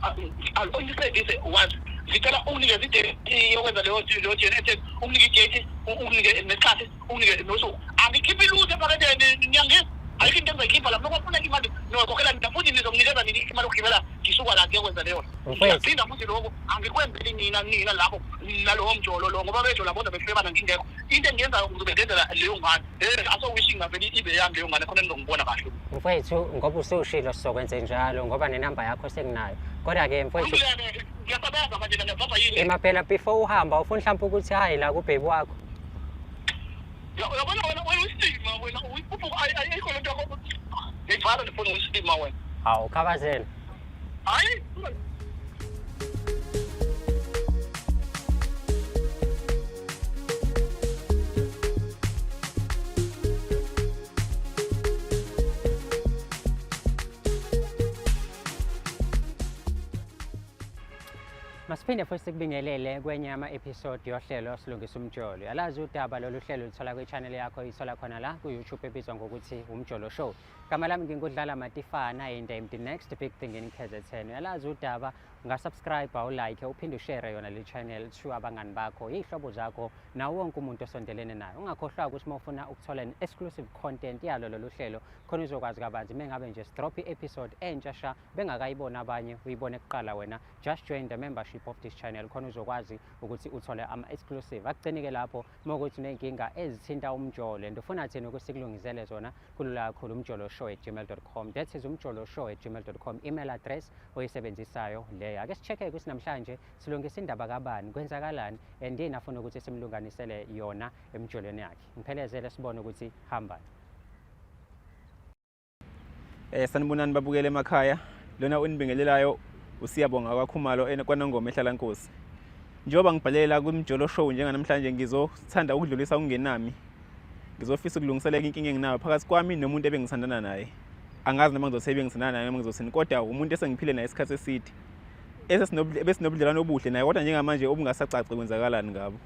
Only once. Ngicela unginikeze idate yokwenza leyo genetics, unginike idate, unginike nesikhathi, unginike nosuku. Angikhiphi lutho phakathi nyangeni. Ayikho into engizoyikhipha lapho ngokufuna imali nokhokhela mina futhi nizonginikeza nini imali yokugibela ngisuka la ngiyokwenza leyo. Ngiyaphinda futhi lokho angikwenzeli nina lapho nalowo mjolo lo ngoba bejo labona behlebana ngingekho. Into engiyenzayo ngizobe ngenzela leyo ngane. Aso wishing ngaveli ibe yami leyo ngane khona ngizongibona kahle. Mfowethu ngoba usushilo sizokwenza njalo ngoba nenamba yakho senginayo. Kodwa-ke mfowethu ngiyasebenza manje ngiyabamba yini? Phela before uhamba ufuna mhlawumbe ukuthi hayi la kubhebi wakho. Yabona wena usima wena ayikho lento yakho. Ngifana ndifuna usima wena. Hawu khabazela. Hayi. Masiphinde futhi sikubingelele kwenye ama-episode yohlelo silungisa umjolo. Alazi udaba lolu hlelo lithola kwi-channel yakho ithola khona la ku-YouTube ebizwa ngokuthi Umjolo Show. Gama lami ngingudlala Matifana and I'm the next big thing in KZN. Alazi udaba ungasubscribe ulike uphinde ushare yona le channel to abangani bakho, ihlobo zakho nawo wonke umuntu osondelene nayo. Ungakhohlwa ukuthi mawufuna ukuthola exclusive content yalo lolu hlelo khona uzokwazi kabanzi mengabe nje drop i-episode entsha sha bengakayibona abanye uyibone kuqala wena. Just join the membership of this channel khona uzokwazi ukuthi uthole ama-exclusive. Akugcine-ke lapho mawukuthi uney'nkinga ezithinta umjolo and ufuna thina ukuthi sikulungisele zona kulula kakhulu umjoloshow@gmail.com. That is umjoloshow@gmail.com email address oyisebenzisayo leyo. Ake sicheck-ke ukuthi namhlanje silungisa indaba kabani, kwenzakalani and yini afuna ukuthi simlunganisele yona emjolweni yakhe. Ngiphelezele sibone ukuthi hambani. Sanibonani babukele emakhaya. Lona unibingelelayo usiyabonga kakhumalo kwanongoma ehlala Nkosi. Njengoba ngibhalela kumjolo show njenganamhlanje ngizothanda ukudlulisa ukungenami. Ngizofisa ukulungiselela inkinga enginayo phakathi kwami nomuntu ebengisandana naye. Angazi noma ngizothebe ngisandana naye noma ngizothini kodwa umuntu esengiphile naye isikhathi eside. Ebesinobudlelwano obuhle naye kodwa njengamanje obungasacaci kwenzakalani ngabo.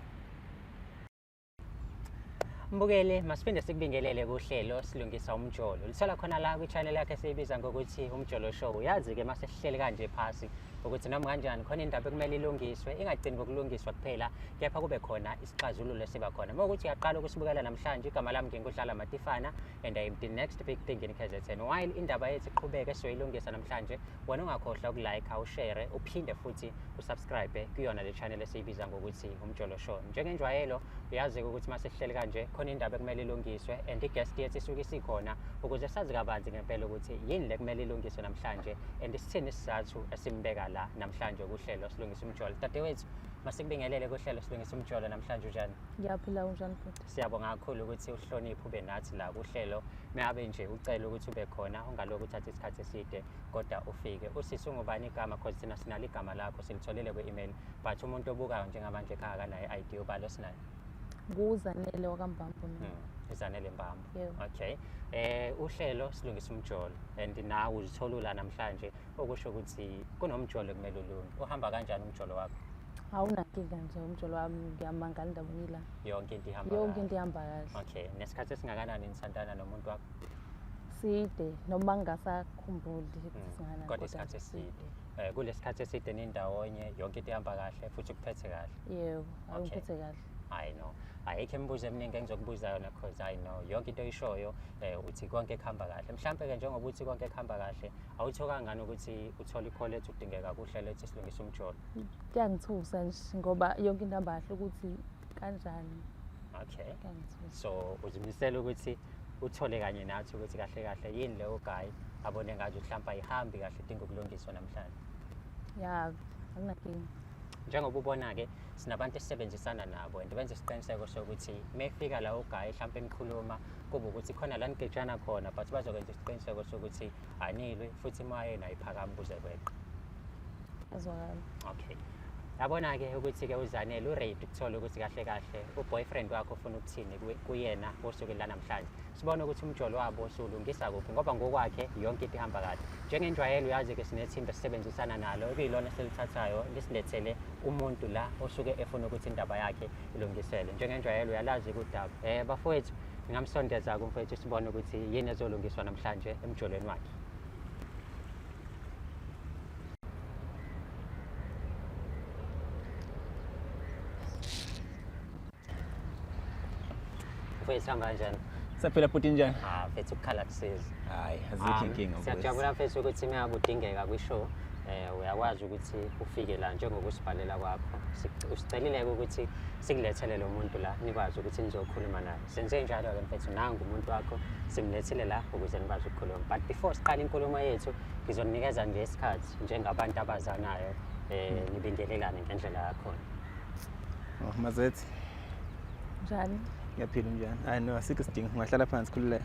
Mbukele masiphinde sikubingelele kuhlelo silungisa umjolo. Lithola khona la kwi-channel yakhe esiyibiza ngokuthi Umjolo Show. Yazi-ke mase sihleli kanje phasi ukuthi noma kanjani khona indaba ekumele ilungiswe, ingagcini ngokulungiswa kuphela kepha kube khona isixazululo esiba khona. Mawukuthi uyaqala ukusibukela namhlanje igama lami ngingudlala Matifana and I am the next big thing in KZN. While indaba yethu iqhubeka esizoyilungisa namhlanje, wena ungakhohlwa ukulike, ushare, uphinde futhi usubscribe kuyona le channel esiyibiza ngokuthi Umjolo Show. Njengenjwayelo uyazi ukuthi mase sihleli kanje khona indaba ekumele ilungiswe and i-guest yethu isuke isikhona ukuze sazi kabanzi ngempela ukuthi yini le kumele ilungiswe namhlanje and isithini isizathu esimbeka la namhlanje kuhlelo silungisa umjolo. Dadewethu masikubingelele kuhlelo silungisa umjolo namhlanje njani? Ngiyaphila unjani futhi? Siyabonga kakhulu ukuthi uhloniphe ube nathi la kuhlelo. Mengabe nje ucela ukuthi ube khona ungaloku uthatha isikhathi eside kodwa ufike. Usisi ungubani igama because thina sinalo igama lakho silitholile kwe-email but umuntu obukayo njengamanje ekhaya kanayo i-ID ubalo sinayo. Nguzanele wakambambo mina. Izanele Mbambo. Yebo. Okay. Uhlelo silungisa umjolo and nawe uzitholula namhlanje okusho ukuthi kunomjolo kumele ulunge. Uhamba kanjani umjolo wakho? Awunankinga nje umjolo wami ngiyamangala indaba ngila. Yonke into ihamba. Yonke into ihamba kahle. Okay. Nesikhathi esingakanani nisandana nomuntu wakho? Side noma ngingasakhumbuli singana. Kodwa isikhathi eside. Kulesikhathi eside nindawonye yonke into ihamba kahle futhi kuphethe kahle. Yebo, awuphethe kahle. I know. Ayikho imibuzo eminingi engizokubuza yona because I know yonke into oyishoyo uthi konke kuhamba kahle. Mhlambe-ke njengoba uthi konke kuhamba kahle, awuthoka ngani ukuthi uthole i-call ethi udingeka kuhlelo ethi silungisa umjolo? Kuyangithusa nje ngoba yonke into ihamba kahle ukuthi kanjani. Okay. Kuyangithusa. So uzimisela ukuthi uthole kanye nathi ukuthi kahle kahle yini leyo guy abone ngathi mhlawumbe ayihambi kahle idinga ukulungiswa namhlanje. Ya, akunakinga. Njengoba ubona-ke sinabantu esisebenzisana nabo and benze isiqiniseko sokuthi mefika la ugayi mhlawumbe enikhuluma kube ukuthi khona la nigejana khona but bazokwenza isiqiniseko sokuthi anilwe futhi imoya yenu ayiphakami kuze kweqe. Azwakala. Okay. Yabona-ke ukuthi-ke uZanele uready ukuthola ukuthi kahle kahle u-boyfriend wakho ufuna ukuthini kuyena osuke la namhlanje. Sibone ukuthi umjolo wabo usulungisa kuphi ngoba ngokwakhe yonke into ihamba kahle. Njengenjwayelo uyazi-ke sinethimba esisebenzisana nalo ekuyilona esilithathayo lisilethele umuntu la osuke efuna ukuthi indaba yakhe ilungisele. Njengenjwayelo uyalazi-ke udaba. Bafowethu ngingamsondeza kumfowethu sibone ukuthi yini ezolungiswa namhlanje emjolweni wakhe. mfethu kanjani? Saphela futhi njani? Mfethu ukukhala kusiza. Hayi, azikho inkinga mfethu. Siyajabula mfethu ukuthi uma kudingeka kwishow uyakwazi ukuthi ufike la njengokusibhalela kwakho. Usicelile ukuthi sikulethele lo muntu la nikwazi ukuthi nizokhuluma naye. Senze njalo ke mfethu nangu umuntu wakho simlethele la ukuze nikwazi ukukhuluma. But before siqala inkulumo yethu ngizonikeza nje isikhathi njengabantu abazanayo nibingelelane ngendlela yakho. Mazethi. Njani? Ngiyaphila njani? Hayi no, asikho isidingo. Ungahlala phansi khululeka.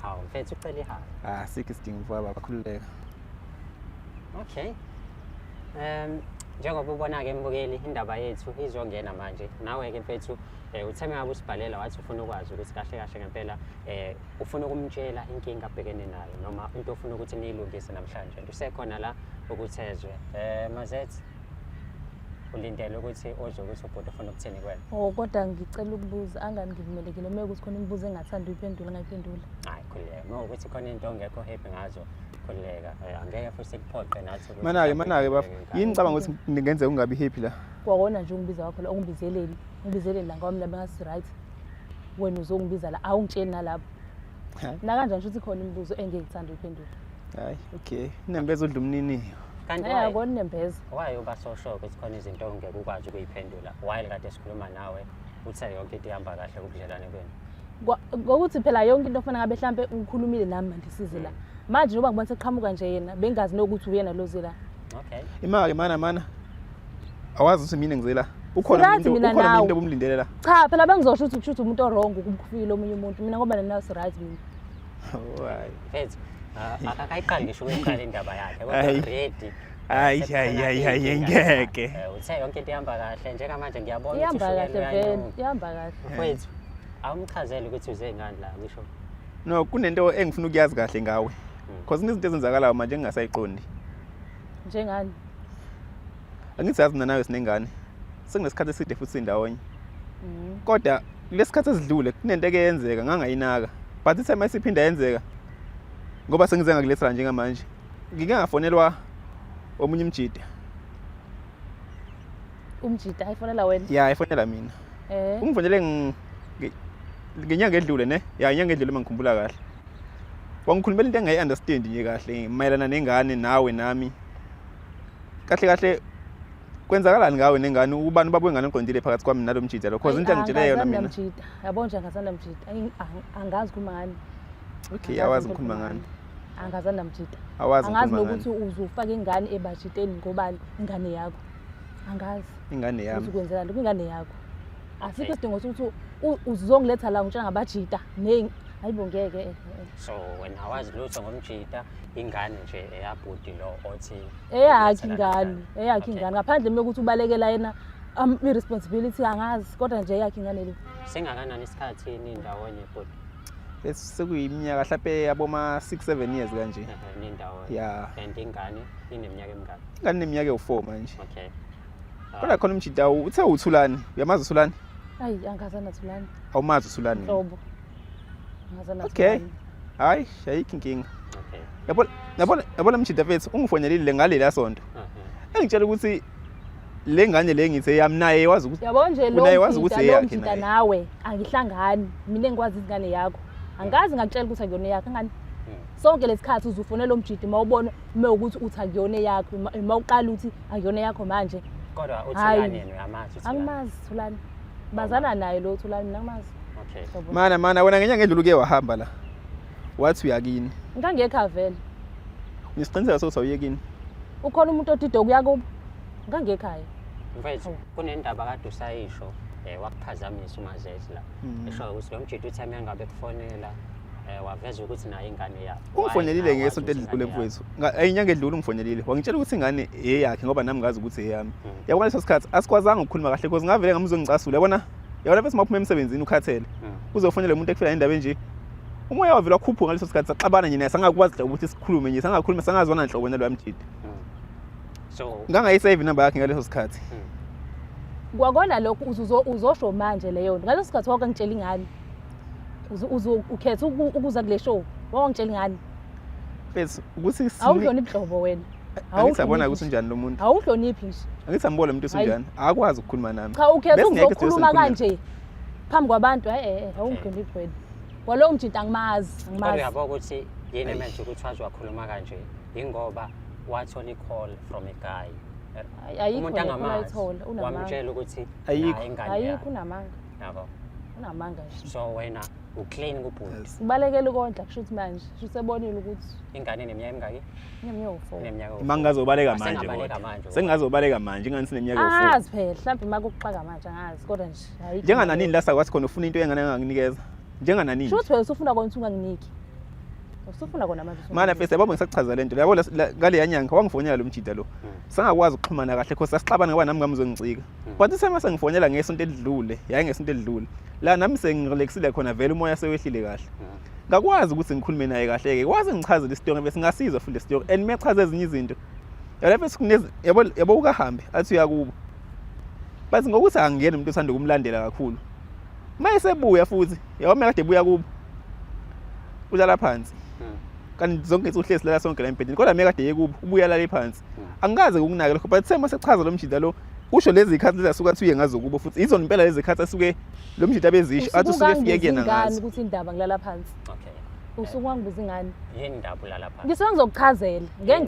Hawu mfethu ucela ihhala. Asikho isidingo baba khululeka. Okay. Njengoba ubona-ke mbukeli indaba yethu izongena manje. Nawe-ke mfethu utheme ngabe usibhalela wathi ufuna ukwazi ukuthi kahle kahle ngempela ufuna ukumtshela inkinga abhekene nayo noma into ofuna ukuthi niyilungise namhlanje. Usekhona la ukuthi ezwe. Mazethi ulindele ukuthi ozwe ukuthi ubhuti ufuna ukuthini kuwena. Kodwa ngicela ukubuza angani ngivumelekile uma ukuthi khona imibuzo engathanda uyiphendula ngayiphendula. Hayi khuleka. Uma ukuthi khona into ongekho happy ngazo khuleka. Angeke futhi sikuphoqe nathi ukuthi Mana-ke bafu. Yini ngicabanga ukuthi ngingenze ungabi happy la? Kwawona nje ungibiza wakho la ungibizeleli la ngoba mina bengasi right. Wena uzongibiza la awungitsheli nalapho. Na kanjani ukuthi khona imibuzo engeke ngithanda uyiphendula. Hayi, okay. Inembeza udla umnini. Kanti akona nembeza. Why uba so sure ukuthi khona izinto ongeke ukwazi ukuyiphendula? While kade sikhuluma nawe uthe yonke into ihamba kahle kubudlelwane kwenu. Ngokuthi phela yonke into ofana ngabe mhlambe ukhulumile nami mandisize la. Manje noma ngibona seqhamuka nje yena bengazi nokuthi uyena lozi la. Okay. Imali mana. Awazi ukuthi mina ngizela. Ukhona umuntu obumlindele la. Cha phela bengizosho ukuthi kushuthi umuntu wrong ukufika omunye umuntu. Mina ngoba nina right mina. Hayi. Mfethu akayiqali ngisho uyiqala indaba yakhe kodwa ready. Hayi ngeke. Uthe yonke into ihamba kahle njengamanje ngiyabona ukuthi ihamba kahle. Mfethu awumchazele ukuthi uze ngani la ngisho. No, kunento engifuna ukuyazi kahle ngawe. Because izinto ezenzakalayo manje ngingasayiqondi. Njengani? Angisazi mina nawe sinengane. Sekunesikhathi eside futhi sindawonye. Kodwa lesikhathi esidlule kunento ekuyenzeka ngangayinaka. But ithe mayisiphinda yenzeka. Ngoba sengize ngakulethela njengamanje. Ngike ngafonelwa omunye umjida. Umjida ayifonela wena? Yeah, ayifonela mina. Ungifonele ngenyanga edlule ne? Ya inyanga edlule mangikhumbula kahle. Wangikhulumela into engayi-understand nje kahle mayelana nengane nawe nami. Kahle kwenzakalani ngawe nengane ubani babuye ngane eqondile phakathi kwami nalo mjida lo because into engitsheleyo yona mina. Yabo nje angasanda mjida. Angazi ukukhuluma ngani. Okay, awazi ukukhuluma ngani. Angazanda mjida. Awazi nokuthi uzufaka ingane ebajiteni ngobani ingane yakho. Angazi. Ingane yami. Uzokwenzela lokho ingane yakho. Asikho isidingo sokuthi uzongiletha la ngitshela ngabajida hayibo ngeke. So wena awazi lutho ngomjida ingane nje eyabhudi lo othi eyakhe ingane ngaphandle ukuthi ubalekela yena i-responsibility angazi kodwa nje eyakhe ingane le. Sengakanani isikhathi nindawonye bhuti? Sekuyiminyaka mhlawumbe yaboma 6-7 years kanje. Nindawonye. Yeah. And ingane ineminyaka emingaki? Ingane ineminyaka ewu4 manje. Okay. Kodwa khona umjida uthe uthulani. Uyamazi uthulani? Hayi angazana Thulani. Awumazi uthulani. Hlobo. Angazana Okay. Thulani. Hayi, ayikho inkinga. Okay. Yabona mjida mfethu ungifonelile ngale la sonto. Engitshela ukuthi le ngane le ngithe yami naye wazi ukuthi yabo nje lo mjida nawe angihlangani mina engikwazi ingane yakho. Angazi ngakutshela ukuthi akuyona yakho ngani. Sonke lesikhathi uzufonela umjidi mawubona uma ukuthi uthi akuyona yakho mawuqala uthi akuyona yakho manje. Kodwa uthulani yena uyamazi uthulani? Angimazi Thulani. Bazana naye lo Thulani mina ngimazi. Okay. Mana wena ngenyanga edlule uke wahamba la. Wathi uyakini. Ngangekho vele. Nisiqiniseka sokuthi awuyekini. Ukhona umuntu odide ukuya kubo? Ngangekhaya. Mfethu kunendaba kade usayisho wakuphazamisa uMazethi la. Esho ukuthi lo mjidi uthi ngabe kufonela waveza ukuthi nayo ingane yakho. Ungifonelile ngesonto edlule mfethu. Inyanga edlule ungifonelile. Wangitshela ukuthi ingane eyakhe ngoba nami ngazi ukuthi eyami. Yabona leso sikhathi asikwazanga ukukhuluma kahle because ngavele ngamuzongicasula yabona. Yabona bese maphuma emsebenzini ukhathele. Uzofonela umuntu ekufika indaba enje. Umoya wavela wakhuphuka ngaleso sikhathi saxabana nje naye sangakwazi ukuthi sikhulume nje sangakhuluma sangazwana nhlobo nalo yamjidi. So ngangayisave number yakhe ngaleso sikhathi. Kwakona lokho uzosho manje leyo. Ngaleso sikhathi wonke ngitshela ingane. Ukhetha ukuza kule show. Wonke ngitshela ingane. Mfethu ukuthi awuhloniphi ihlobo wena. Awusabona ukuthi unjani lo muntu. Awuhloniphi nje. Angithi ambona umuntu usunjani. Akwazi ukukhuluma nami. Cha ukhetha ukukhuluma kanje. phambi kwabantu awungiphendula igwede kwalowo mjidi angimazi Kodwa uyabona ukuthi yini emenze ukuthi wazi wakhuluma kanje ingoba wathola i-call from a guy umuntu angamazi wamtshela ukuthi ayikho unamanga yabo unamanga nje so wena uclean kubhuti sibalekele ukondla kusho ukuthi manje usebonile ukuthi ingane neminyaka emingaki ngeminyaka u4 neminyaka mangazobaleka manje kodwa sengazobaleka manje ingani sineminyaka u4 angazi phela mhlawumbe makuxaka manje angazi kodwa nje hayi njengananini la sakwathi khona ufuna into engane enganginikeza njengananini shuthi phela usufuna kona ukuthi unganginiki usufuna kona manje mana fese yabo ngisachaza lento yabo ngale yanyanga wangifonela lo mjida lo sangakwazi ukuxhumana kahle because sasixabana ngoba nami ngamuzongicika kwathi sema sengifonela ngesonto elidlule yayi ngesonto elidlule la nami sengirelaxile khona vele umoya sewehlile kahle ngakwazi ukuthi ngikhulume naye kahle ke kwazi ngichazele isitori bese ngasiza futhi isitori and mechaza ezinye izinto yalapho sikuneze yabo ukahambe athi uyakubo bathi ngokuthi angiyena umuntu othanda ukumlandela kakhulu mayesebuya futhi yabo kade ebuya kubo ulala phansi kanti zonke izinhlezi lala sonke la empedini kodwa kade yekubo ubuya lala phansi angikaze ukunaka lokho but sema sechaza lo mjida lo usho lezi ikhathi ezasuka athuye ngazo kubo futhi izona impela lezi ikhathi asuke lo mjida bezisho athi usuke efike kuyena ngazo ukuthi indaba ngilala phansi okay usuke wangibuza ingane yini indaba ulala phansi ngisuke ngizokuchazela ngeke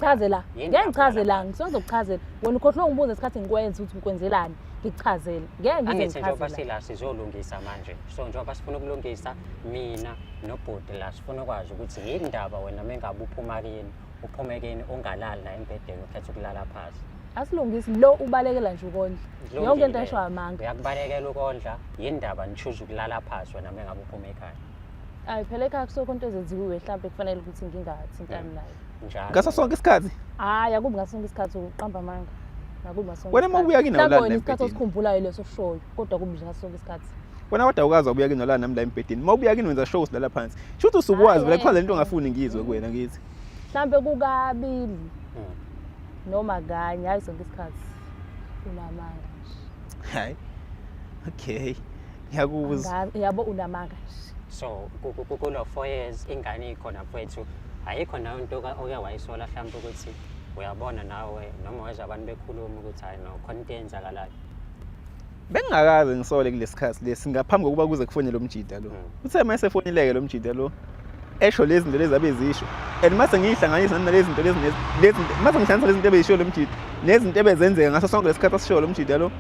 ngichazela ngisuke ngizokuchazela wena ukhohlwe ngibuza isikhathi ngikwenza ukuthi ngikwenzelani ngikuchazela ngeke angithi ngize njengoba ngichazela sila sizolungisa manje so njengoba sifuna ukulungisa mina nobhuti la sifuna ukwazi ukuthi yini indaba wena mengabe uphuma kini uphumekeni ongalali la embedeni ukhetha ukulala phansi asilungisi lo ubalekela nje ukondla yonke into esho amanga uyakubalekela ukondla yini indaba nichoose ukulala phansi wena mengabe uphuma ekhaya ayi phela ekhaya kusokho into ezenziwe mhlawumbe kufanele ukuthi ngingathintani naye njalo ngaso sonke isikhathi hayi akubi ngaso sonke isikhathi uqamba amanga akubi ngaso sonke wena mawubuya kini awulala isikhathi empedini osikhumbulayo leso shoyo kodwa kubi nje ngaso sonke isikhathi wena kodwa ukaza ubuya kini awulala nami la empedini mawubuya kini wenza shows lala phansi shuthi usukwazi vele kukhona lento ongafuni ngizwe kuwena ngithi mhlawumbe kukabili noma kanye hayi sonke isikhathi unamanga nje hayi okay ngiyakuzwa yabo unamanga nje so kulo 4 years ingane ikhona mfethu ayikho nayo into oke wayisola mhlawumbe ukuthi uyabona nawe noma wezwa abantu bekhuluma ukuthi hayi no khona into eyenzakalayo bengingakaze ngisole kulesikhathi lesi ngaphambi kokuba kuze kufonele lo mjida lo uthe mase efonileke lo mjida lo esho lezi zinto lezi abezisho and mase ngihlanganisa nalezi zinto lezi mase ngihlanganisa lezi zinto ebezisho lo mjida nezinto ebezenzeka ngaso sonke lesikhathi asisho lo mjida lo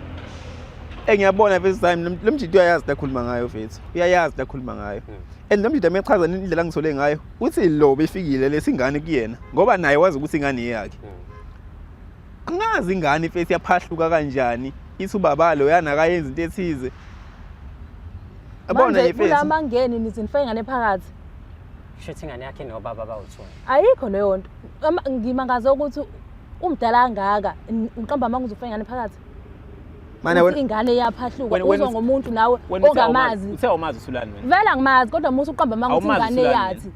engiyabona first time lo mjida uyayazi lakhuluma ngayo mfethu uyayazi lakhuluma ngayo and lo mjida mechaza indlela ngisole ngayo uthi lo befikile lesingane kuyena ngoba naye wazi ukuthi ingane yakhe angazi ingane mfethu yaphahluka kanjani ithi ubaba lo yana akayenza into ethize abona manje yefethu kulamangeni nithi nifike ingane phakathi shuthi ingane yakhe nobaba bawuthuna ayikho leyo nto ngimangaza ukuthi umdala kangaka uqamba amanga uzofika ingane phakathi mana wena ingane yaphahluka uzwa ngomuntu nawe ongamazi uthe awumazi usulani wena vele angimazi kodwa musu uqamba amanga ukuthi ingane yathi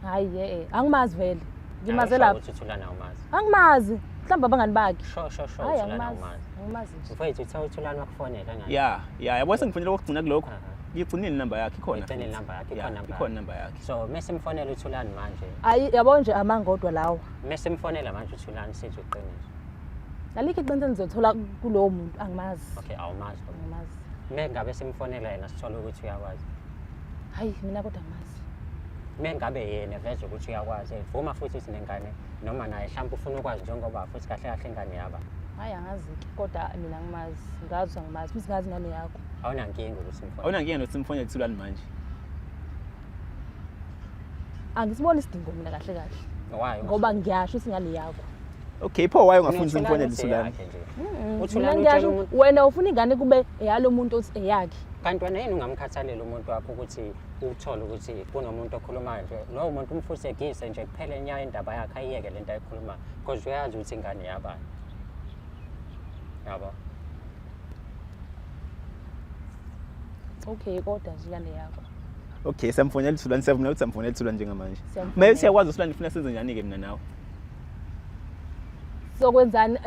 hayi angimazi vele ngimazela ukuthi uthulana awumazi angimazi mhlawumbe abangani bakhe sho hayi uthulana angimazi awumazi nje mfethu uthe uthulana wakufonela ngani yabo sengifonela ukugcina kulokho ngigcinile inamba yakhe ikhona igcine inamba yakhe ikhona inamba yakhe so mase mfonela uthulana manje ayi yabo nje amangodwa lawo mase mfonela manje uthulana sithi uqiniso lalikho iqiniso nizothola kulowo muntu angimazi okay awumazi angimazi mengabe simfonela yena sithola ukuthi uyakwazi hayi mina kodwa angimazi mengabe yena veze ukuthi uyakwazi vuma futhi sinengane noma naye mhlawumbe ufuna ukwazi njengoba futhi kahle kahle ingane yaba hayi angazi kodwa mina angimazi ngazi angimazi futhi ngazi ingane yakho awunankinga ukuthi simfonele awunankinga nokuthi simfonele uthulani manje angisiboni isidingo mina kahle kahle why ngoba ngiyasho ukuthi ingane yakho okay pho waye ungafuni simfonele uthulani uthulani ngiyasho wena ufuna ingane kube eyalo muntu othi eyakhe kanti wena yini ungamkhathalela umuntu wakho ukuthi uthole ukuthi kunomuntu okhulumayo nje lowo muntu umfusekise nje kuphela enyayo indaba yakhe ayiyeke lento ayikhulumayo because uyazi ukuthi ingane yabani yabo okay kodwa nje ingane yakho okay samfonela uthulani sevumela ukuthi samfonela uthulani njengamanje maye siyakwazi uthulani ufuna senze njani ke mina nawe sokwenzani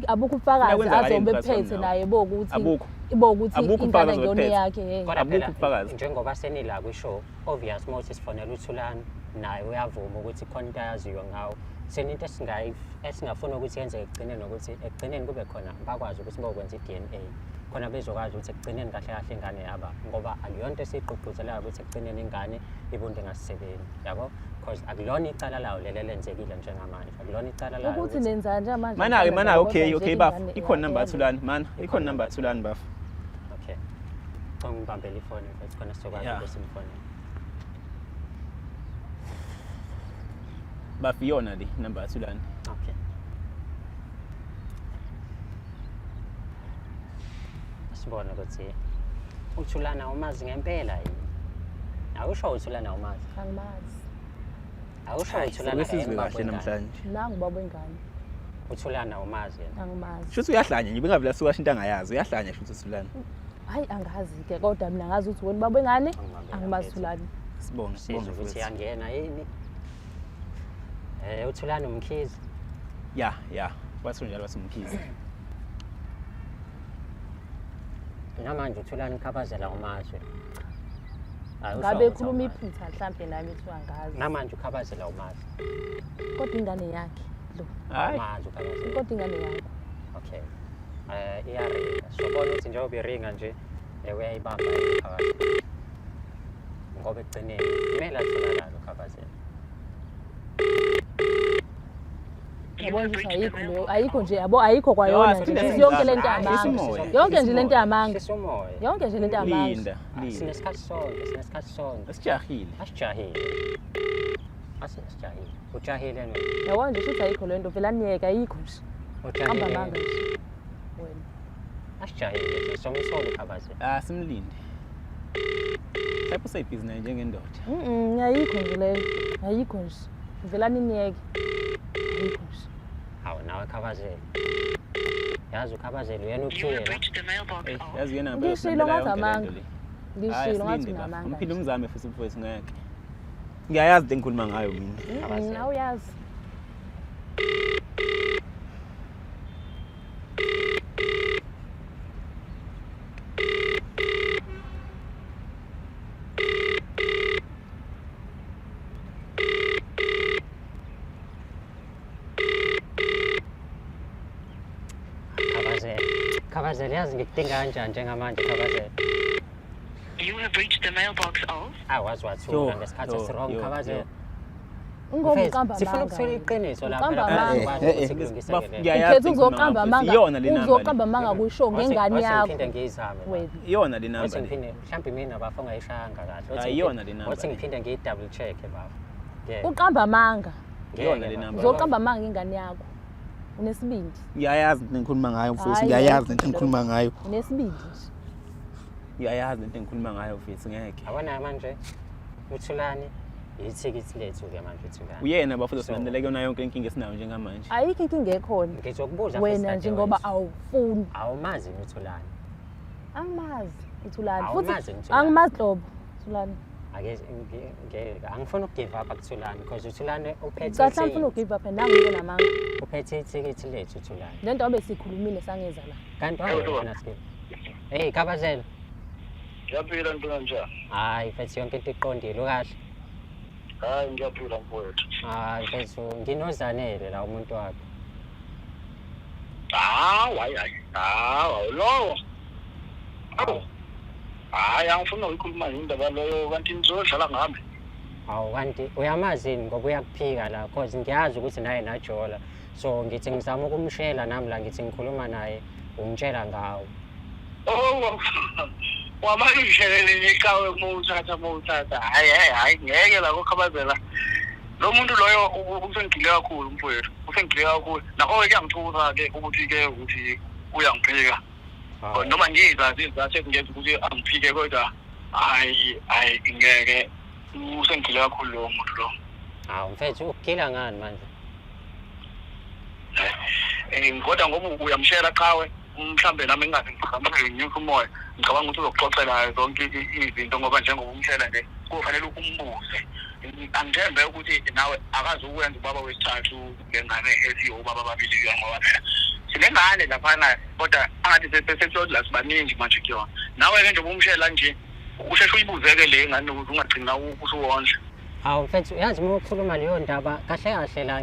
abukho ubufakazi azobe bephethe naye bokuthi ibokuthi ingane ngiyona yakhe abukho ubufakazi njengoba senila kwishow obvious mode sifonela uthulani naye uyavuma ukuthi khona into ayaziyo ngawo Sinento esingafuna ukuthi yenzeke ekugcineni ukuthi ekugcineni kube khona bakwazi ukuthi bokwenza i-DNA khona bezokwazi ukuthi ekugcineni kahle kahle ingane yaba ngoba akuyonto esiyigqugquzelayo ukuthi ekugcineni ingane ibunde ngasisebenzi yabo because akulona icala lawo lelo lenzekile njengamanje akulona icala lawo ukuthi nenza nje manje mana okay baf ikhona number Thulani mana ikhona number Thulani baf okay ngibambele ifoni mfethu khona sizokwazi ukuthi simfone baf iyona le number Thulani okay sibona ukuthi uThulana umazi ngempela yini awusho uThulana umazi angimazi awusho uThulana Besizwe kahle namhlanje nangu baba ingane uThulana umazi yena angimazi Shuthi uyahlanya nje bengavela suka into angayazi uyahlanya shuthi Thulani hayi angazi ke kodwa mina ngazi ukuthi wena baba ingane angimazi Thulani sibonge sizwe ukuthi yangena yini uThulana umkhizi ya bathu njalo basumkhizi namanje uThulana ukhabazela umazwe ngabe ekhuluma iphutha mhlambe nami ethi angazi namanje ukhabazela umazwe kodwa ingane yakhe lo umazwe ukhabazela kodwa ingane yakhe okay iyaringa sobona ukuthi njengoba iringa nje uyayibamba ikhabazela ngoba ekugcineni kumele atholakale ukhabazela yabona ukuthi ayikho nje yabo ayikho kwayona nje yonke lento yamanga yonke nje lento yamanga yonke nje lento yamanga linda sinesikhathi sonke asijahile asijahile ujahile nje yabona nje ukuthi ayikho lento vela niyeka ayikho nje hamba manga nje wena asijahile nje somisole ukhabazela simlinde lapho sayibhizinisi njengendoda ayikho nje leyo ayikho nje vela niyeke ayikho nje hawu nawe khabazela yazi ukhabazela uyena uphila yazi yena ngishilo ngathi amanga ngishilo ngathi namanga umphila umzame futhi mfowethu ngeke ngiyayazi into engikhuluma ngayo mina awuyazi Khabazela yazi ngikudinga kanjani njengamanje Khabazela You have reached the mailbox of awazi wathuka ngesikhathi esirong Khabazela ungomuqamba sifuna manga ukuthola iqiniso Uqamba lapha ngiyayazi ukhetha uzoqamba manga iyona le number uzoqamba manga kusho ngengane yakho ngiphinde ngiyizame wena iyona le wathi number ngiphinde mhlawumbe mina bafo ngayishanga kahle ayiyona le number wathi ngiphinde ngiyi-double check bafo uqamba manga iyona le number uzoqamba manga ingane yakho unesibindi ngiyayazi into engikhuluma ngayo mfowethu ngiyayazi into engikhuluma ngayo unesibindi nje ngiyayazi into engikhuluma ngayo mfowethu ngeke abona manje uThulani ithikithi lethu-ke manje uThulani uyena bafuna silandeleke yona yonke inkinga esinayo njengamanje ayikho inkinga ekhona ngizokubuza wena njengoba awufuni awumazi uThulani angimazi uThulani Awumazi futhi uThulani. angimazi Hlobo Thulani angifuna ukugive up kuThulani because uThulani kahle ngifuna ugive up nangu ngike namanga uphethe ithikithi lethu uThulani lento abe sikhulumile sangeza la kanti wena skip hey Khabazela Ngiyaphila ntona njani? hayi mfethu yonke into iqondile ukahle Hayi ngiyaphila mfowethu. hayi mfethu nginozanele la umuntu wakho Hayi lowo. Hayi angifuna ukukhuluma indaba leyo kanti nizodlala ngami. hawu kanti uyamazini ngoba uyakuphika la cause ngiyazi ukuthi naye najola so ngithi ngizama ukumshela nami la ngithi ngikhuluma naye umtshela ngawo Wamayishelele ikawe mawuthatha. Hayi ngeke la kokhabazela. Lo muntu loyo usengile kakhulu mfowethu. Usengile kakhulu. Nakho kuyangithusa ke ukuthi uyangiphika. Noma ngizazi izathu ngiyenza ukuthi angiphike kodwa hayi ngeke usengile kakhulu lo muntu lo. hawu mfethu ukuphila ngani manje Kodwa ngoba uyamshela qawe mhlambe nami ngingathi ngizama nginyuka umoya ngicabanga ukuthi uzokuxoxela zonke izinto ngoba njengoba umshela nje kufanele ukumbuze angithembe ukuthi nawe akazi ukwenza ubaba wesithathu ngengane ethi ubaba babili ngoba sinengane laphana kodwa angathi sesesiyodla la sibaningi manje kuyona nawe ke nje umshela nje usheshe uyibuzeke le ngane ukuthi ungagcina usuwondla hawu mfethu yazi uma ukhuluma leyo ndaba kahle kahle la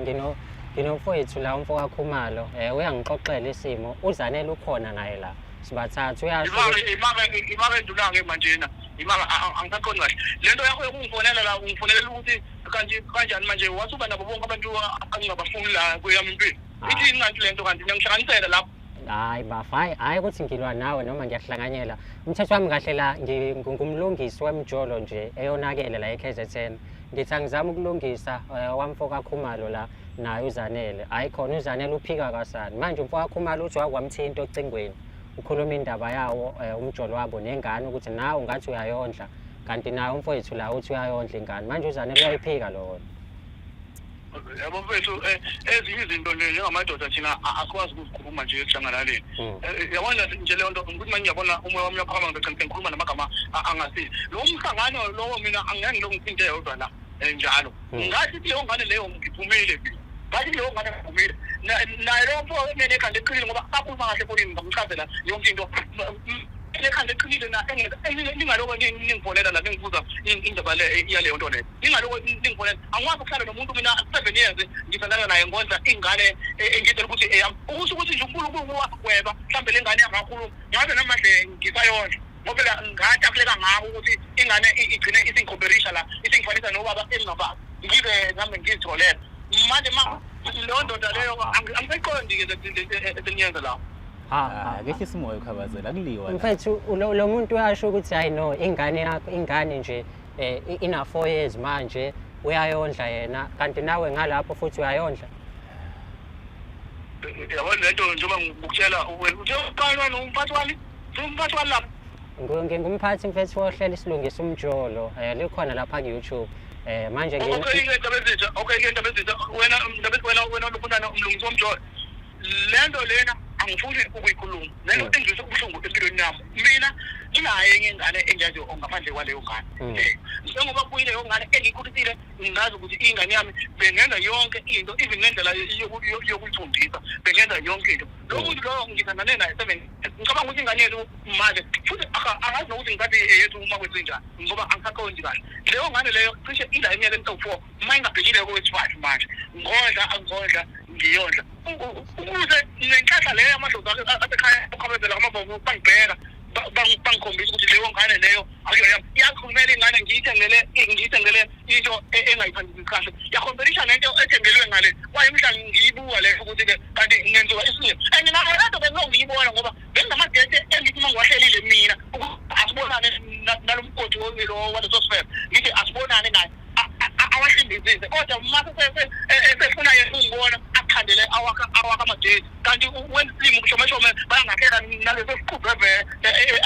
Nginomfowethu la umfowakho Khumalo uyangixoxela isimo uZanele ukhona naye la sibathathu uyasho imaka endulanga manje imaka angisaqondi kahle lento yakho yokungifonela la ungifonela ukuthi kanjani manje wasuba nabo bonke abantu angingabafuni la kweyami impilo ithini kanti lento kanti ngiyangihlanganisela lapho hayi bafai hayi ukuthi ngilwa nawe noma ngiyahlanganyela umthetho wami kahle la ngumlungisi wemjolo nje eyonakele la eKZN ngithi angizama ukulungisa wamfoka Khumalo la naye uZanele hayi khona uZanele uphika kasani manje umfoka Khumalo uthi wakwamthinto ocingweni ukhuluma indaba yawo umjolo wabo nengane ukuthi nawe ungathi uyayondla kanti naye umfowethu la uthi uyayondla ingane manje uZanele uyayiphika lo yabo mfethu ezinye izinto nje njengamadoda thina akwazi ukuzikhuluma nje ehlanganaleni yabona nje le nto ukuthi manje ngiyabona umoya wami uyaphakama ngicela ngikhuluma namagama angasizi lo mhlangano lowo mina angeke ngilongithinte yodwa la njalo ngathi leyo ngane leyo ngiphumile ngathi leyo ngane ngiphumile naye lo mfo mina ekhanda eqinile ngoba akhuluma kahle fonini ngichazela yonke into ekhanda eqinile na ningaloko ningifonela la ningibuza indaba le yaleyo nto leyo ningaloko ningifonela angikwazi ukuhlala nomuntu mina 7 years ngithandana naye ngonza ingane engitshela ukuthi eyami ukusho ukuthi nje uNkulunkulu wakweba mhlambe le ngane yangakhuluma ngabe namahle ngisayondla ngoba la ngajabulela ngako ukuthi ingane igcine isingikhoberisha la isingifanisa nobaba engingabazi ngibe nami ngizitholela manje leyo ndoda leyo angisayiqondi-ke lesenyenza lawo akekho isimoya ukhabazela kuliwa mfethu lo muntu uyasho ukuthi hayi no ingane yakho ingane nje ina 4 years manje uyayondla yena kanti nawe ngalapho futhi uyayondla yabona lento njengoba ngikutshela wena uthekana nomphathi wami lapha ngumphathi mfethu wohlela isilungisa umjolo likhona lapha ku-YouTube manje okay into bezitha wena ufuna umlungisi womjolo lento lena angifuni ukuyikhuluma lento engizwe ubuhlungu empilweni yami mina inaye ingane engiyaziyo ngaphandle kwaleyo ngane njengoba kuyileyo ngane engikhulisile ngazi ukuthi ingane yami bengenza yonke into even ngendlela yokuyifundisa bengenza yonke into lo muntu lo ngithandane naye 7 ngicabanga ukuthi ingane yethu manje futhi angazi nokuthi ngathi yethu uma kwenzenjani ngoba angisaqondi kahle leyo ngane leyo cishe ila iminyaka emi-4 uma ingabhekile kwe-5 manje ngondla ngiyondla ukuze nenhlahla leyo amadlozi asekhaya ukhabezela amabombo bangibheka bangikhombisa ukuthi leyo ngane leyo akuyona iyakhulumela ingane ngiyithengele into engayiphandisi kahle yakhombisha nento ethengelwe ngale kwaye mhla ngiyibuka leyo ukuthi-ke kanti ngenziwa isinye and nayo lento bengiyibona ngoba benginamagete engithi uma ngiwahlelile mina asibonane nalo mgodi lo waleso sfere ngithi asibonane naye awahlimbizise kodwa mase sefuna yena ungibona akhandele awaka amadate kanti wensimo kushomeshome bayangahlela naleso siqhubeve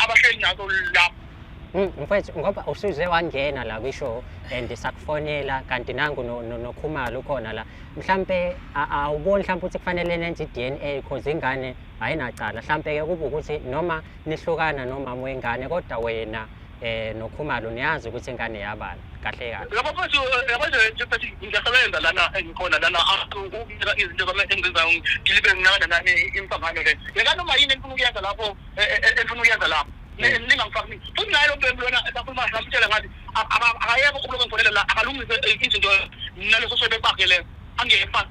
abahleli nazo lapho mfethu ngoba usuze wangena la kwisho and sakufonela kanti nangu noKhumalo ukhona la mhlambe awuboni mhlambe ukuthi kufanele nenze iDNA because ingane ayinacala mhlambe ke kube ukuthi noma nihlukana nomama wengane kodwa wena noKhumalo niyazi ukuthi ingane yabani kahle kahle yabo mfethu ngiyasebenza lana engikhona lana ukubika izinto zami engizenzayo ngilibe nginakana nani imfangano le noma yini enfuna ukuyenza lapho ningangifaki futhi naye lo mpembu lona sakhuluma samtshela ngathi akayeke ukuloku ngifonela la akalungise izinto naleso sobe bakhe leyo angeke fast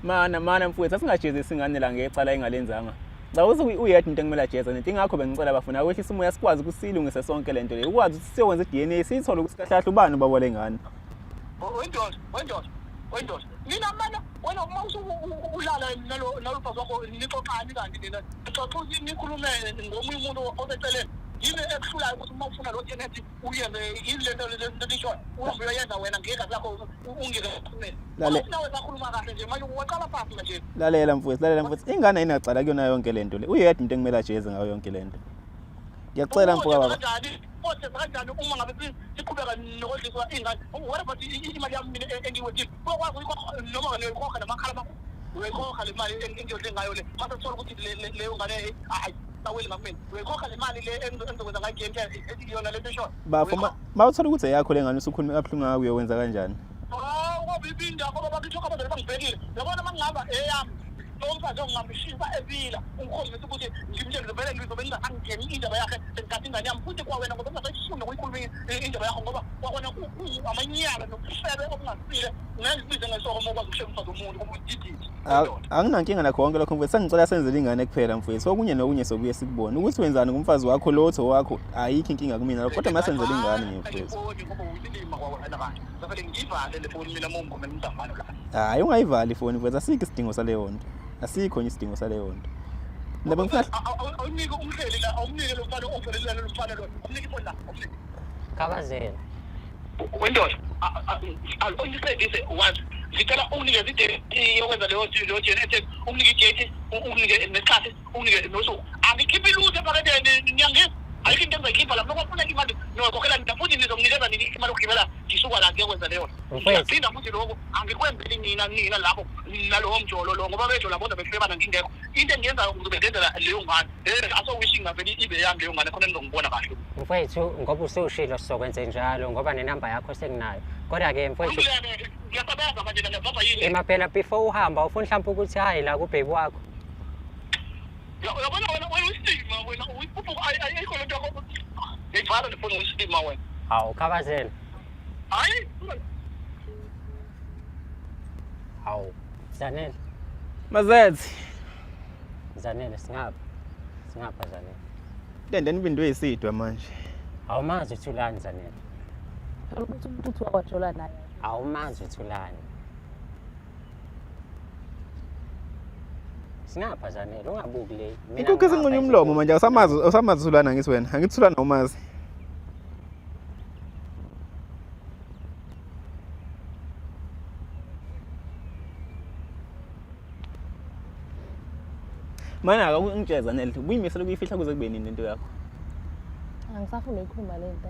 mana mfowethu asingajezisi ingane la ngecala engalenzanga Zawuze uyedwa into engimela jeza nento ingakho bengicela bafuna ukwehlisa umoya sikwazi ukusilungisa sonke lento le ukwazi ukuthi siyokwenza iDNA siyithole ukuthi kahlahla ubani ubaba lengane wendoda mina mana wena uma ulala nalo bhazi wakho nixoxani kanti nina xoxa nikhulume ngomunye umuntu oseceleni yini ekuhlulayo ukuthi uma ufuna lo DNA uyenze yini lento lisho uhambe uyenza wena ngegazi lakho ungeke nawe sakhuluma kahle nje manje waqala phansi manje lalela mfowethu ingane ayinacala kuyona yonke lento le uyedwa into engimela jeza ngayo yonke lento ngiyacela mfowethu baba kodwa kanjani uma ngabe siqhubeka nokodliswa ingane wena bathi imali yami mina engiwethile ukwazi noma ngikhokha namakhala makho uyikhokha le mali engiyodle ngayo le mase sithola ukuthi leyo ngane hayi saweli ngakumina uyikhokha le mali le engizokwenza ngayo game yona le bishop bafuma mawuthola ukuthi ayakho le ngane usukhuluma kabuhlungu ngayo uyowenza kanjani ngoba ibinda ngoba bakithoka abazali bangibhekile yabona mangihamba eyami nomfazi ongamshisa evila ukhombisa ukuthi ngimtshele vele ngizobe angingeni indaba yakhe sengathi ingane yami futhi kwawena ngoba ungasayifunda ukuyikhuluma indaba yakho ngoba kwakhona amanyala nokushebe okungasile ngizibize ngesoko mokwazi ukusheba umfazi womuntu ngoba udididi. Anginankinga nakho konke lokho mfowethu, sengicela senzele ingane kuphela mfowethu, okunye nokunye sobuye sikubone ukuthi wenzani ngumfazi wakho lotho wakho, ayikho inkinga kumina lokho, kodwa masenzele ingane mfowethu. Hayi ungayivali ifoni mfowethu, asikho isidingo saleyo nto, asikho isidingo saleyo nto. Ndaba ngifuna awunike umhleli la, awunike lo mfana ovelelana lo mfana lo, umnike ifoni la, umnike. Khabazela. Wendoda, awuyisedise wazi. Ngicela unike zide yokwenza leyo genetic, unike ijeti, unike nesikhathi, unike nosuku. Angikhiphi lutho phakade nyangisi. Ayikho into engizoyikhipha la, ngoba ufuna imali nokhokhela mina futhi ngizomnikeza nini imali yokugibela ngisuka la ngiyokwenza leyo. Ngiphinda futhi lokho angikwenzeli nina lapho nalowo mjolo lo ngoba bejo labona behlebana ngingekho. Into engiyenzayo ngizobe ngenzela leyo ngane. Asowishing ngaveli ibe yami leyo ngane khona ngizongibona kahle. Mfowethu ngoba usushilo sizokwenza njalo ngoba nenamba yakho senginayo. Kodwa-ke mfowethu ngiyasebenza manje ngiyabamba yini? Phela before uhamba ufuna mhlawumbe ukuthi hayi la kubhebi wakho. Yabona wena uyistima wena uyiphupha ayikho lento yakho. Ngiyibhala le phone uyistima wena. Hawu Khabazela. Hayi. Hawu Zanele. Mazethi. Zanele singapha. Singapha Zanele. Lendeni ibindwe isidwa manje. Awumazi uthulani Zanele. ukuthi umuntu wajola naye. Awumazi uthulani. Singapha Zanele ungabuki le. Ikho senqonye umlomo manje awusamazi uthulana ngithi wena, angithulana umazi. Mana aka ungitshela Zanele, uyimisela ukuyifihla kuze kube nini into yakho? Angisafuna ukukhuluma le nto.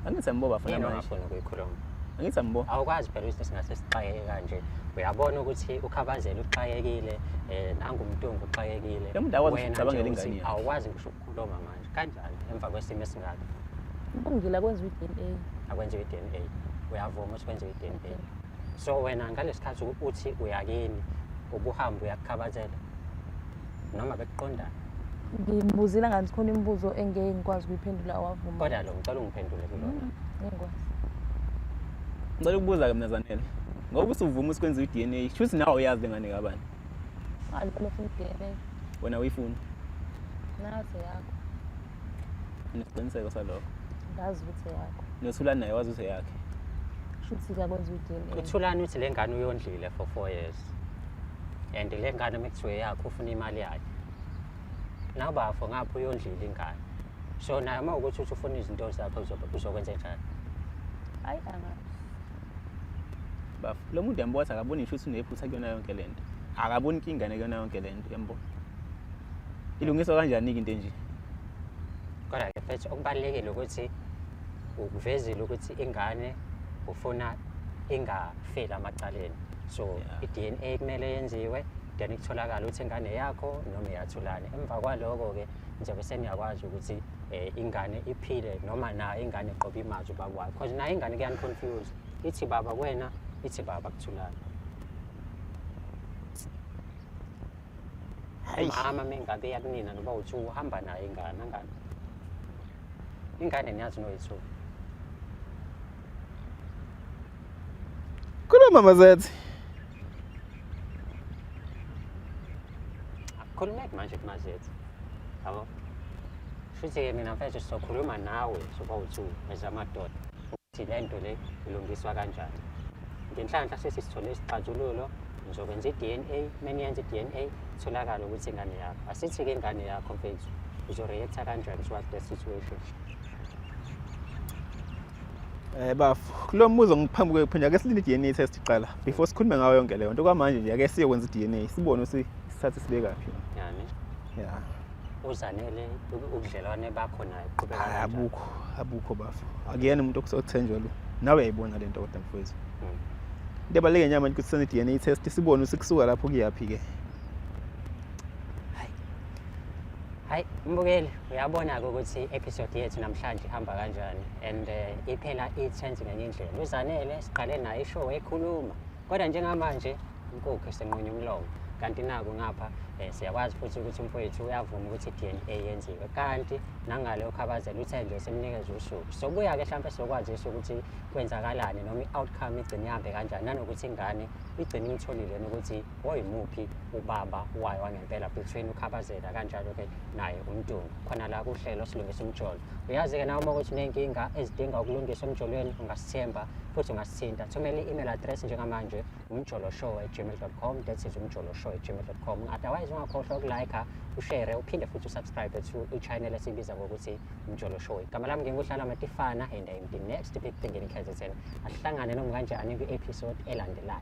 Angithi amboba fana Yena manje. ungafuna ukuyikhuluma. Angithi amboba. Awukwazi phela ukuthi singase sixakeke kanje. Uyabona ukuthi uKhabazela uxakekile, nangumntungu uxakekile. Lo muntu akwazi ukucabangela ingane yakhe. Awukwazi ngisho ukukhuluma manje. Kanjani emva kwesimo esingaka? Ungila kwenza i-DNA. Akwenziwe i-DNA. Uyavuma ukuthi kwenziwe i-DNA. So wena ngalesikhathi uthi uyakini ubuhamba uyakukhabazela noma bekuqondana. Ngimbuzile ngathi khona imibuzo engeke ngikwazi ukuyiphendula awavuma. Kodwa lo ngicela ungiphendule kulona. Ngikwazi. Ngicela ukubuza ke mina Zanele. Ngoba usuvuma ukuthi kwenziwe i-DNA, shuthi nawe uyazi lengane kabani? Ngalo lofuna i-DNA. Wena uyifuna. Nathi yakho. Nesiqiniseko salokho. Ngazi ukuthi yakho. Nothulani naye wazi ukuthi yakhe. Shuthi kwenza i-DNA. Uthulani uthi le ngane uyondlile for 4 years. And le ngane mekuthiwe yakho ufuna imali yakhe. Nabafo ngapho uyondlile ingane. So naye uma ukuthi ufuna izinto zakho uzokwenza njani? Hayi angazi. Bafo, lo muntu yambona akaboni ngisho ukuthi unephutha kuyona yonke lento. Akaboni inkinga nekuyona yonke lento, yambona. Ilungiswa kanjani into nje? Kodwa-ke mfethu okubalulekile ukuthi ukuvezile ukuthi ingane ufuna ingafeli amacaleni. So i-DNA kumele yenziwe, then kutholakala ukuthi ingane yakho noma iyathulana. Emva kwaloko-ke njengoba seniyakwazi ukuthi ingane iphile noma nayo ingane iqobe imazi ubaba wakho. Because nayo ingane kuyani-confuse. Ithi baba kwena, ithi baba kuthulana. Umama mengabe yakunina noba uthi uhamba nayo ingane angani. Ingane niyazi noyithu. Khuluma Mazethi. Khulumeka manje kuMazethi. Yabo. Futhi mina mfethu sizokhuluma nawe soba uthu ezamadoda ukuthi le nto le ilungiswa kanjani. Ngenhlanhla sesisithole isixazululo, ngizokwenza i-DNA, meniyenza i-DNA, tholakala ukuthi ingane yakho. Asithi-ke ingane yakho mfethu uzoreacta kanjani towards the situation. Bafo, kulo mbuzo ngiphambi kwephinda ake silinde i-DNA test iqala before sikhulume ngayo yonke leyo nto. Kwamanje nje ake siyokwenza i-DNA sibone ukuthi isithathe sibe kaphi. Yani. Yeah. Uzanele ubudlelwane bakho naye qhubeka kanjani? Abukho bafo. Akuyena umuntu okuthenjwa lo. Nawe uyayibona le nto kodwa mfowethu. Into ebaluleke nyama ukuthi senze i-DNA test sibone ukuthi kusuka lapho kuyapi ke. Hayi mbukeli uyabona ukuthi episode yethu namhlanje ihamba kanjani and iphela i-10 ngenye indlela. Uzanele siqale naye ishow ekhuluma. Kodwa njengamanje inkukhu esenqunywa umlomo. Kanti naku ngapha siyakwazi futhi ukuthi umfowethu uyavuma ukuthi i-DNA yenziwe, kanti nangaleyo khabazela uthe nje semnikeza usuku. Sobuya-ke mhlawumbe sizokwazisa ukuthi kwenzakalani noma i-outcome igcine ihambe kanjani, nanokuthi ingane igcine itholile nokuthi oyimuphi ubaba wayo wangempela between ukhabazela kanjalo-ke naye uNtuli. Khona la kuhlelo silungisa umjolo. Uyazi-ke nawe uma ukuthi unenkinga ezidinga ukulungiswa emjolweni ungasithemba futhi ungasithinta. Thumela i-email address njengamanje umjoloshow@gmail.com, that is umjoloshow@gmail.com. Otherwise ungakhohlwa ukulike, ushare, uphinde futhi usubscribe to i-channel esibiza ngokuthi Umjolo Show. Igama lami nginguhlala Matifana and I'm the next big thing in KZN. Asihlangane noma kanjani kwi-episode elandelayo.